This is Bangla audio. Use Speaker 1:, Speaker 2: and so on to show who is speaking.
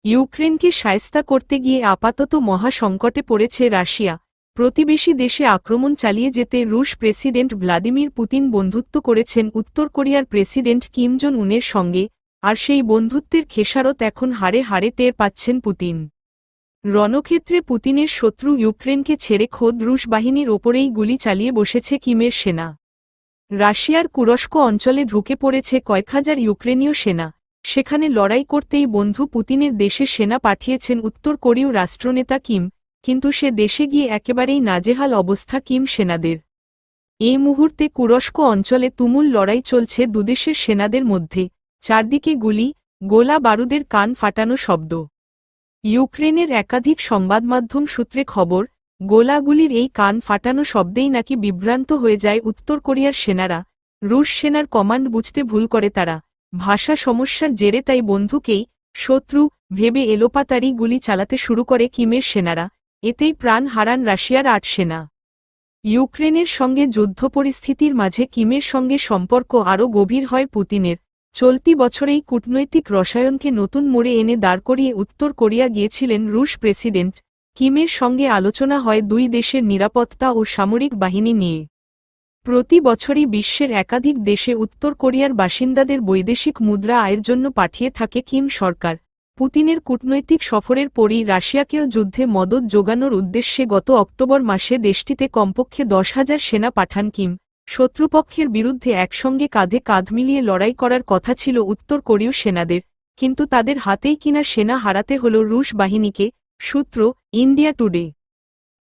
Speaker 1: ইউক্রেনকে শায়েস্তা করতে গিয়ে আপাতত মহাসংকটে পড়েছে রাশিয়া। প্রতিবেশী দেশে আক্রমণ চালিয়ে যেতে রুশ প্রেসিডেন্ট ভ্লাদিমির পুতিন বন্ধুত্ব করেছেন উত্তর কোরিয়ার প্রেসিডেন্ট কিম জং উনের সঙ্গে, আর সেই বন্ধুত্বের খেসারত এখন হাড়ে হাড়ে টের পাচ্ছেন পুতিন। রণক্ষেত্রে পুতিনের শত্রু ইউক্রেনকে ছেড়ে খোদ রুশ বাহিনীর ওপরেই গুলি চালিয়ে বসেছে কিমের সেনা। রাশিয়ার কুরস্ক অঞ্চলে ঢুকে পড়েছে কয়েক হাজার ইউক্রেনীয় সেনা। সেখানে লড়াই করতেই বন্ধু পুতিনের দেশে সেনা পাঠিয়েছেন উত্তর কোরীয় রাষ্ট্রনেতা কিম, কিন্তু সে দেশে গিয়ে একেবারেই নাজেহাল অবস্থা কিম সেনাদের। এই মুহূর্তে কুরস্ক অঞ্চলে তুমুল লড়াই চলছে দুদেশের সেনাদের মধ্যে, চারদিকে গুলি, গোলা বারুদের কান ফাটানো শব্দ। ইউক্রেনের একাধিক সংবাদমাধ্যম সূত্রে খবর, গোলাগুলির এই কান ফাটানো শব্দেই নাকি বিভ্রান্ত হয়ে যায় উত্তর কোরিয়ার সেনারা। রুশ সেনার কমান্ড বুঝতে ভুল করে তারা। ভাষা সমস্যার জেরে তাই বন্ধুকেই শত্রু ভেবে এলোপাতাড়ি গুলি চালাতে শুরু করে কিমের সেনারা। এতেই প্রাণ হারান রাশিয়ার ৮ সেনা। ইউক্রেনের সঙ্গে যুদ্ধ পরিস্থিতির মাঝে কিমের সঙ্গে সম্পর্ক আরও গভীর হয় পুতিনের। চলতি বছরেই কূটনৈতিক রসায়নকে নতুন মোড়ে এনে দাঁড় করিয়ে উত্তর কোরিয়া গিয়েছিলেন রুশ প্রেসিডেন্ট। কিমের সঙ্গে আলোচনা হয় দুই দেশের নিরাপত্তা ও সামরিক বাহিনী নিয়ে। প্রতি বছরই বিশ্বের একাধিক দেশে উত্তর কোরিয়ার বাসিন্দাদের বৈদেশিক মুদ্রা আয়ের জন্য পাঠিয়ে থাকে কিম সরকার। পুতিনের কূটনৈতিক সফরের পরই রাশিয়াকেও যুদ্ধে মদদ জোগানোর উদ্দেশ্যে গত অক্টোবর মাসে দেশটিতে কমপক্ষে ১০,০০০ সেনা পাঠান কিম। শত্রুপক্ষের বিরুদ্ধে একসঙ্গে কাঁধে কাঁধ মিলিয়ে লড়াই করার কথা ছিল উত্তর কোরীয় সেনাদের, কিন্তু তাদের হাতেই কিনা সেনা হারাতে হল রুশ বাহিনীকে। সূত্র, ইন্ডিয়া টুডে।